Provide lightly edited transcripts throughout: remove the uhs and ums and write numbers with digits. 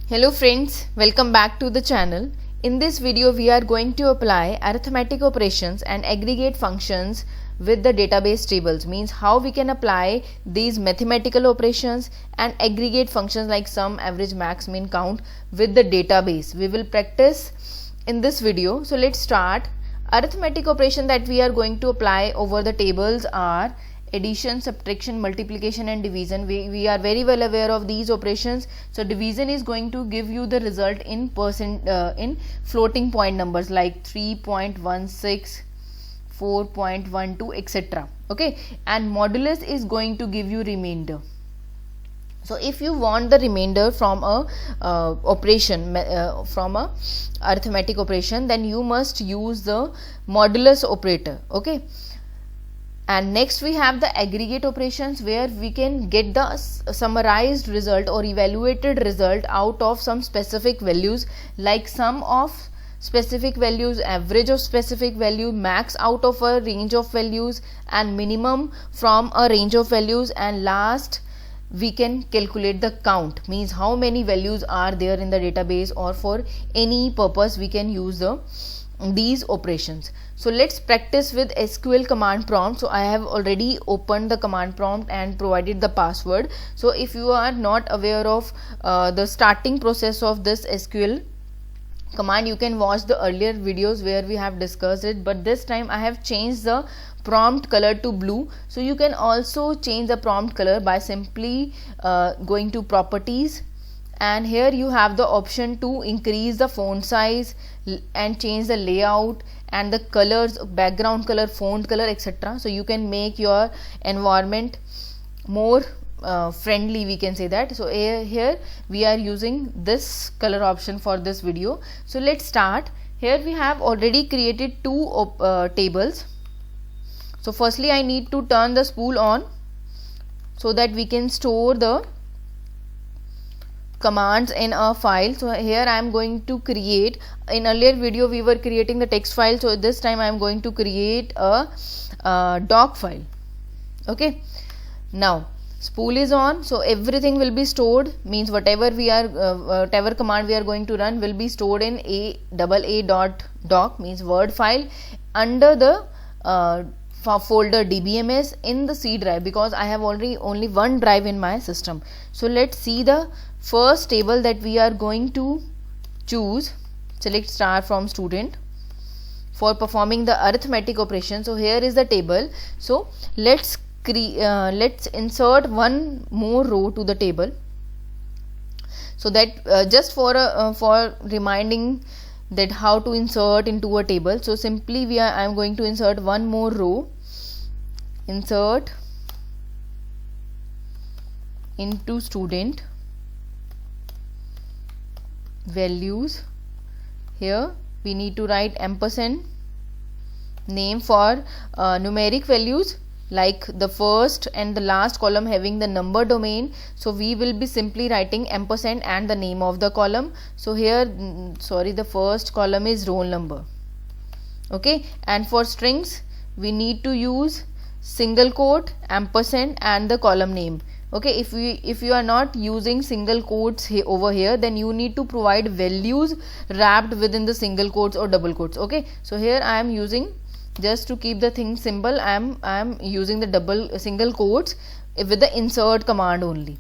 Hello friends, welcome back to the channel. In this video we are going to apply arithmetic operations and aggregate functions with the database tables, means how we can apply these mathematical operations and aggregate functions like sum, average, max, min, count with the database. We will practice in this video. So let's start. Arithmetic operation that we are going to apply over the tables are addition, subtraction, multiplication and division. We are very well aware of these operations. So division is going to give you the result in in floating point numbers like 3.16, 4.12, etc. Okay, and modulus is going to give you remainder. So if you want the remainder from a from a arithmetic operation, then you must use the modulus operator. Okay. And next we have the aggregate operations, where we can get the summarized result or evaluated result out of some specific values, like sum of specific values, average of specific value, max out of a range of values, and minimum from a range of values, and last we can calculate the count, means how many values are there in the database, or for any purpose we can use these operations. So let's practice with SQL command prompt. So I have already opened the command prompt and provided the password. So if you are not aware of the starting process of this SQL command, you can watch the earlier videos where we have discussed it, but this time I have changed the prompt color to blue. So you can also change the prompt color by simply going to properties, and here you have the option to increase the font size and change the layout and the colors, background color, font color, etc. So you can make your environment more friendly, we can say that. So here we are using this color option for this video. So let's start. Here we have already created two tables. So firstly I need to turn the spool on so that we can store the commands in a file. So here I am going to create, in earlier video we were creating the text file, so this time I am going to create a doc file. Okay, now spool is on, so everything will be stored, means whatever we are whatever command we are going to run will be stored in AA.doc, means word file, under the folder DBMS in the C drive, because I have already only one drive in my system. So let's see the first table that we are going to choose. Select star from student for performing the arithmetic operation. So here is the table. So let's insert one more row to the table, so that just for reminding that how to insert into a table. So simply I am going to insert one more row. Insert into student values. Here we need to write ampersand name for numeric values, like the first and the last column having the number domain. So we will be simply writing ampersand and the name of the column. So here the first column is roll number. Okay, and for strings we need to use single quote, ampersand and the column name. Okay, if you are not using single quotes over here, then you need to provide values wrapped within the single quotes or double quotes. Okay, so here I am using, just to keep the thing simple, I am using the single quotes with the insert command only.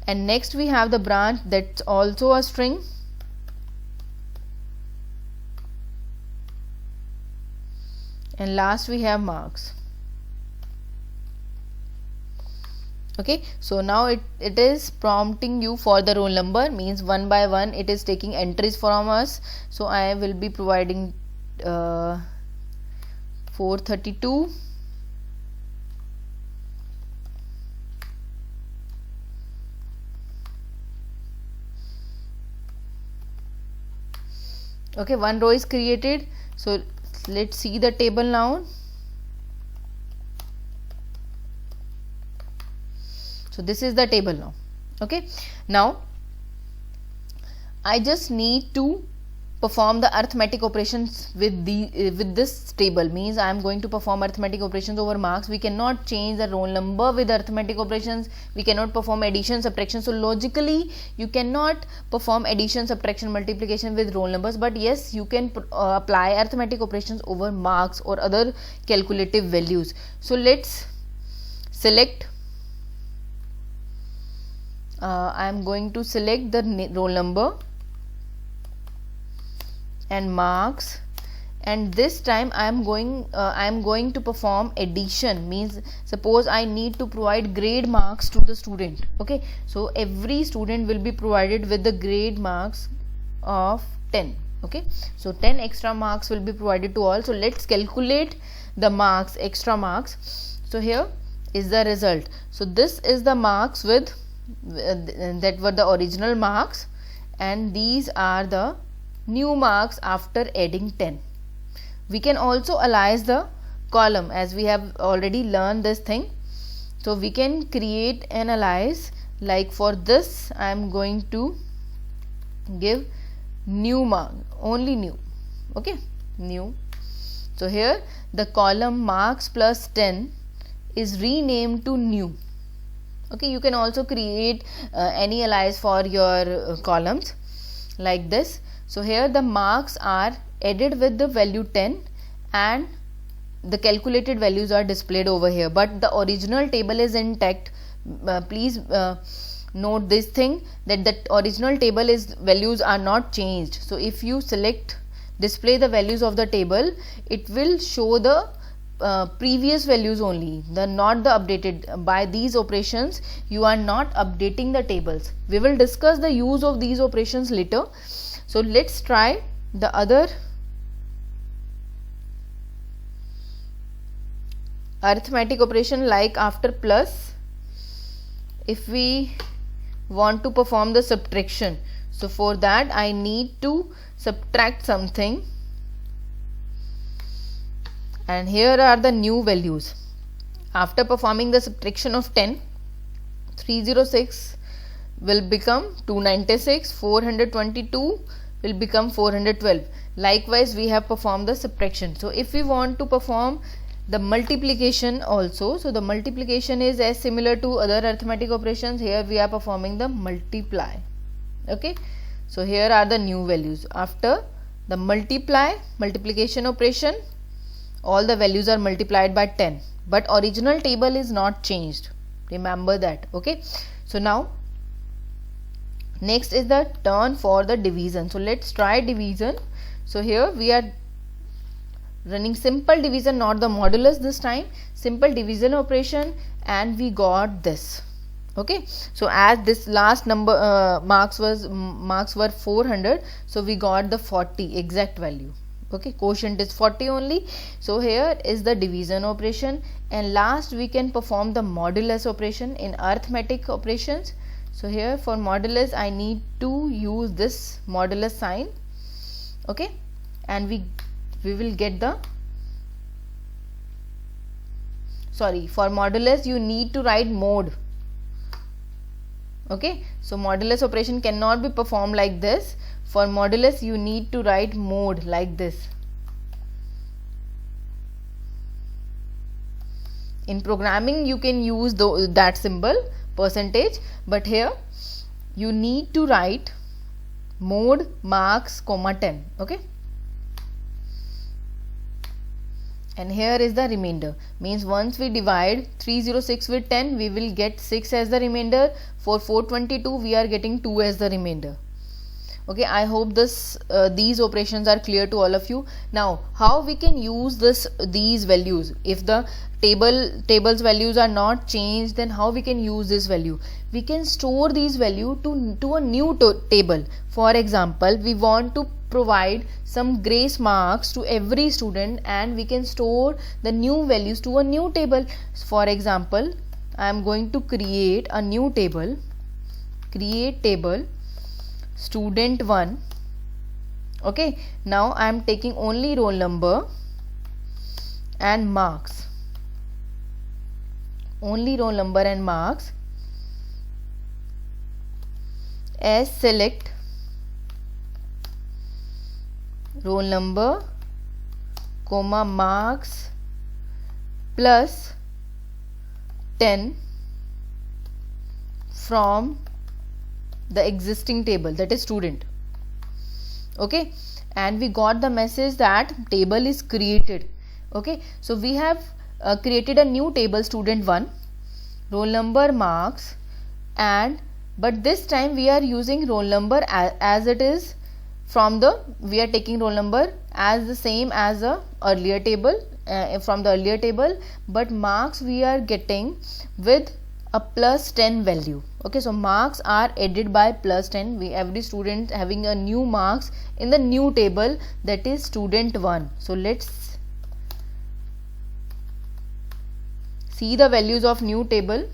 And next we have the branch, that's also a string. And last we have marks. Okay, so now it is prompting you for the roll number, means one by one it is taking entries from us. So I will be providing 432, okay, one row is created. So let's see the table now. So this is the table now. Okay, now I just need to perform the arithmetic operations with this table. Means I am going to perform arithmetic operations over marks. We cannot change the roll number with arithmetic operations. We cannot perform addition, subtraction. So logically you cannot perform addition, subtraction, multiplication with roll numbers, but yes, you can apply arithmetic operations over marks or other calculative values. So let's select, I am going to select the roll number and marks, and this time I am going to perform addition. Means suppose I need to provide grade marks to the student. Okay, so every student will be provided with the grade marks of 10. Okay, so 10 extra marks will be provided to all. So let's calculate the marks, extra marks. So here is the result. So this is the marks with that were the original marks, and these are the new marks after adding 10. We can also alias the column, as we have already learned this thing. So we can create an alias, like for this I am going to give new mark, only new. Okay, new. So here the column marks plus 10 is renamed to new. Okay, you can also create any alias for your columns like this. So here the marks are added with the value 10 and the calculated values are displayed over here, but the original table is intact. Please note this thing, that the original table is values are not changed. So if you select display the values of the table, it will show the previous values only, not the updated. By these operations you are not updating the tables. We will discuss the use of these operations later. So let's try the other arithmetic operation, like after plus, if we want to perform the subtraction. So for that I need to subtract something, and here are the new values. After performing the subtraction of 10, 306 will become 296, 422 will become 412. Likewise we have performed the subtraction. So if we want to perform the multiplication also, so the multiplication is as similar to other arithmetic operations. Here we are performing the multiply. Okay, so here are the new values. After the multiplication operation, all the values are multiplied by 10, but original table is not changed, remember that. Okay, so now next is the turn for the division. So let's try division. So here we are running simple division, not the modulus this time, simple division operation, and we got this. Okay, so as this last number marks were 400, so we got the 40 exact value. Okay, quotient is 40 only. So here is the division operation, and last we can perform the modulus operation in arithmetic operations. So here for modulus I need to use this modulus sign. Okay, and we will get the, sorry, for modulus you need to write mod. Okay, so modulus operation cannot be performed like this. For modulus you need to write mod like this. In programming you can use that symbol percentage, but here you need to write mod marks comma 10. Okay, and here is the remainder. Means once we divide 306 with 10, we will get 6 as the remainder. For 422 we are getting 2 as the remainder. Okay, I hope these operations are clear to all of you. Now how we can use these values? If the table's values are not changed, then how we can use this value? We can store these value to a new table. For example, we want to provide some grace marks to every student, and we can store the new values to a new table. For example, I am going to create a new table, create table student 1. Okay, now I am taking only roll number and marks, only roll number and marks as select roll number comma marks plus 10 from the existing table, that is student. Okay, and we got the message that table is created. Okay, so we have created a new table, student 1, roll number, marks, and but this time we are using roll number as it is from the, we are taking roll number as the same as the earlier table, from the earlier table, but marks we are getting with a plus 10 value. Okay, so marks are added by plus 10. Every student having a new marks in the new table, that is student 1. So let's see the values of new table.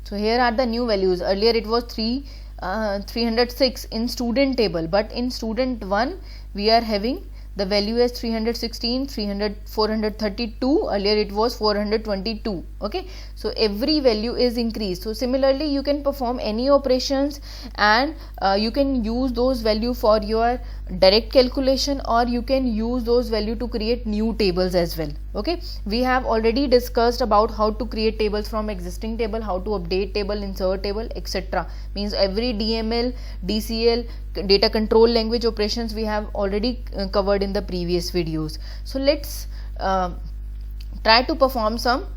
So here are the new values. Earlier it was 306 in student table, but in student 1 we are having the value as 316, 432. Earlier it was 422. Okay, so every value is increased. So similarly you can perform any operations, and you can use those value for your direct calculation, or you can use those value to create new tables as well. Okay, we have already discussed about how to create tables from existing table, how to update table, insert table, etc. Means every DML, DCL, data control language operations we have already covered in the previous videos. So let's try to perform some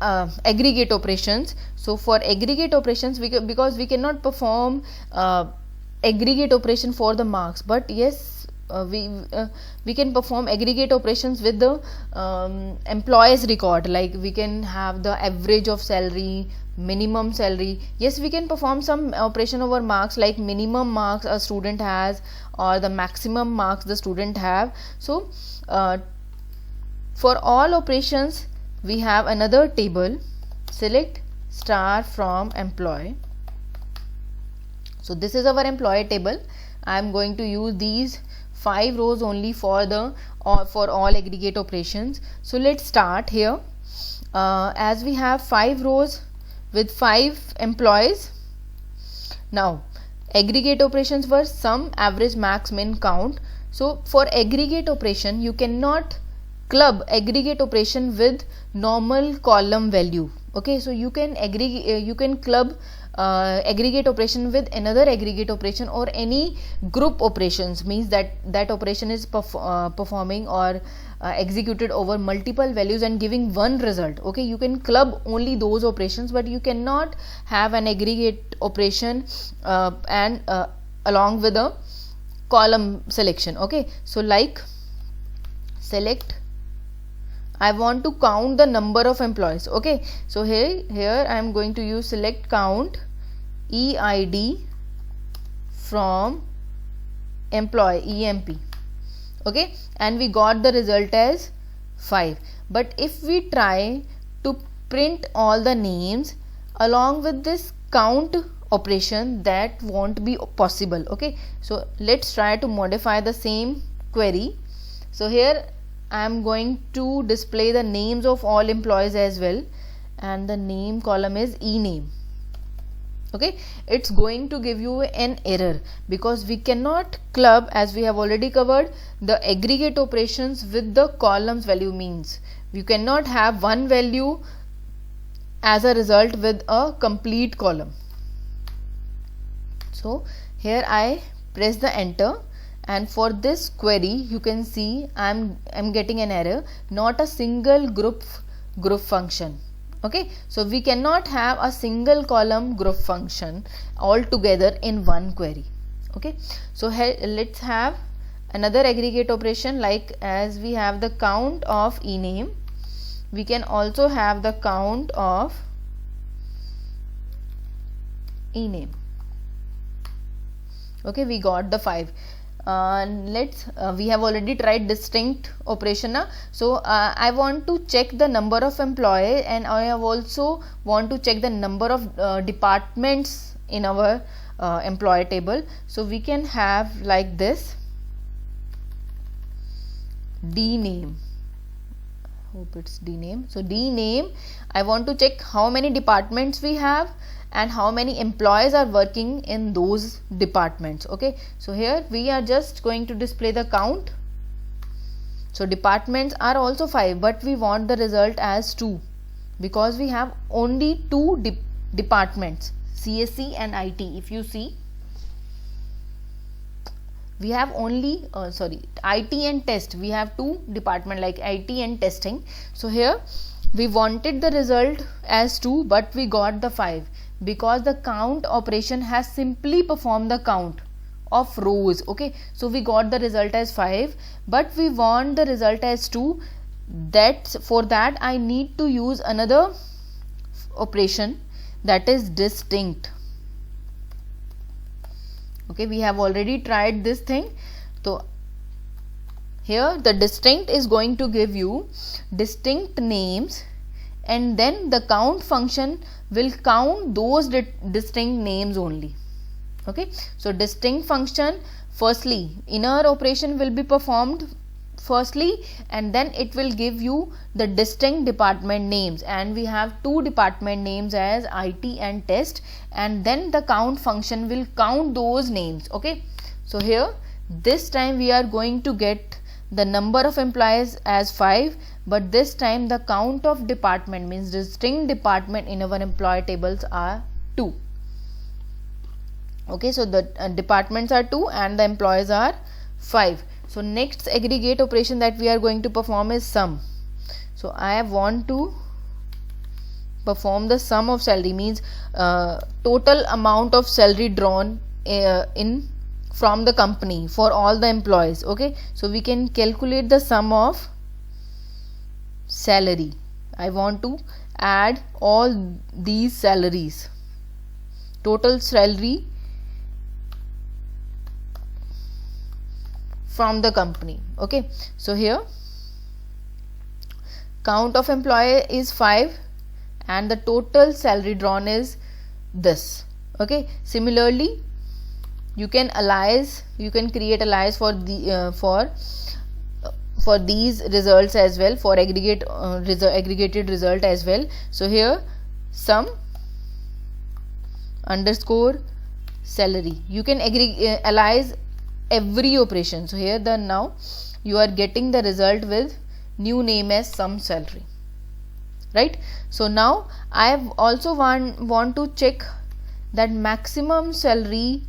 aggregate operations. So for aggregate operations, because we cannot perform aggregate operation for the marks, but yes, we can perform aggregate operations with the employees record, like we can have the average of salary, minimum salary. Yes, we can perform some operation over marks, like minimum marks a student has or the maximum marks the student have. So for all operations we have another table, select star from employee. So this is our employee table. I am going to use these 5 rows only for the for all aggregate operations. So let's start here. As we have 5 rows with 5 employees. Now aggregate operations were sum, average, max, min, count. So for aggregate operation you cannot club aggregate operation with normal column value. Okay, so you can aggregate, you can club aggregate operation with another aggregate operation or any group operations, means that operation is performing or executed over multiple values and giving one result. Okay, you can club only those operations, but you cannot have an aggregate operation and along with a column selection. Okay, so like select, I want to count the number of employees. Okay, so here I am going to use select count EID from employee EMP. Okay, and we got the result as 5. But if we try to print all the names along with this count operation, that won't be possible. Okay, so let's try to modify the same query. So here I am going to display the names of all employees as well, and the name column is ename. Okay, it's going to give you an error because we cannot club, as we have already covered, the aggregate operations with the columns value. Means you cannot have one value as a result with a complete column. So here I press the enter, and for this query you can see I'm getting an error, not a single group function. Okay, so we cannot have a single column group function all together in one query. Okay, so let's have another aggregate operation, like as we have the count of ename, we can also have the count of ename. Okay, we got the 5. We have already tried distinct operation now. So I want to check the number of employee, and I have also want to check the number of departments in our employee table. So we can have like this dname. Hope it's dname. So dname, I want to check how many departments we have and how many employees are working in those departments. Okay, so here we are just going to display the count. So departments are also 5, but we want the result as 2 because we have only 2 departments, CSC and IT. If you see, we have only IT and test, we have 2 departments like IT and testing. So here we wanted the result as 2, but we got the 5 because the count operation has simply performed the count of rows. Okay, so we got the result as 5, but we want the result as 2. That's for that I need to use another operation, that is distinct. Okay, we have already tried this thing. So here the distinct is going to give you distinct names, and then the count function will count those distinct names only. Okay, so distinct function, firstly inner operation will be performed firstly, and then it will give you the distinct department names, and we have 2 department names as IT and test, and then the count function will count those names. Okay, so here this time we are going to get the number of employees as 5, but this time the count of department, means distinct department in our employee tables, are 2. Okay, so the departments are 2 and the employees are 5. So next aggregate operation that we are going to perform is sum. So I want to perform the sum of salary, means total amount of salary drawn in from the company for all the employees. Okay, so we can calculate the sum of salary. I want to add all these salaries, total salary from the company. Okay, so here count of employee is 5 and the total salary drawn is this. Okay, similarly you can create alias for the for these results as well, for aggregated result as well. So here sum underscore salary, you can alias every operation. So here now you are getting the result with new name as sum salary, right? So now I also want to check that maximum salary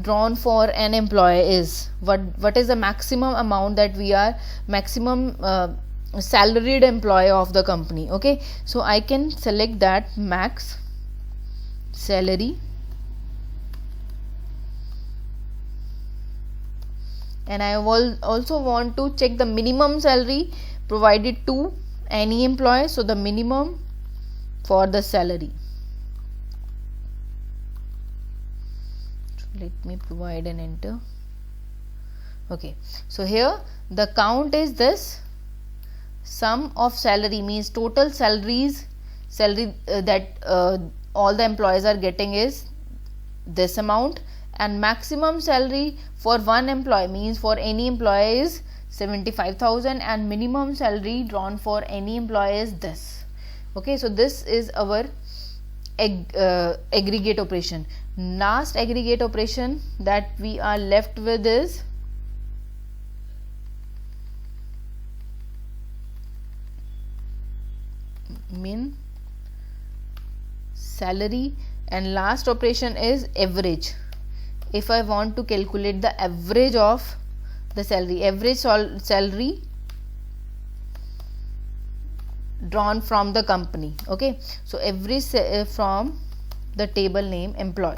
drawn for an employee is what is the maximum amount that we are maximum salaried employee of the company. Okay, so I can select that max salary, and I will also want to check the minimum salary provided to any employee. So the minimum for the salary, let me provide an enter. Okay, so here the count is this, sum of salary means total salary that all the employees are getting is this amount, and maximum salary for one employee, means for any employee, is 75,000, and minimum salary drawn for any employee is this. Okay, so this is our aggregate operation. Last aggregate operation that we are left with is min salary, and last operation is average. If I want to calculate the average of the salary, average salary drawn from the company. Okay, so average from the table name employee.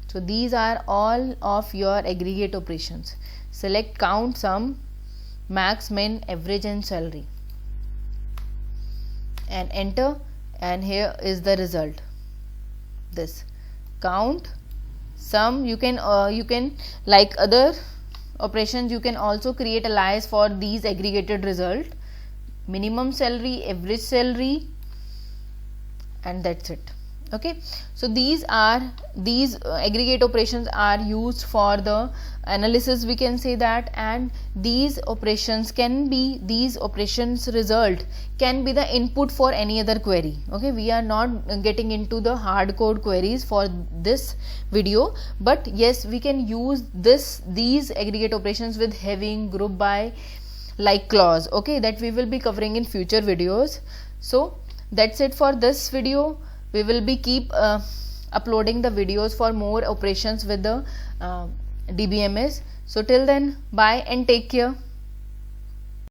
So these are all of your aggregate operations. Select count, sum, max, min, average and salary, and enter, and here is the result. This count, sum, you can like other operations, you can also create alias for these aggregated result, minimum salary, average salary, and that's it. Okay, so these aggregate operations are used for the analysis, we can say that, and these operations result can be the input for any other query. Okay, we are not getting into the hard code queries for this video, but yes, we can use these aggregate operations with having group by like clause. Okay, that we will be covering in future videos. So that's it for this video. We will be keep uploading the videos for more operations with the DBMS. So till then, bye and take care.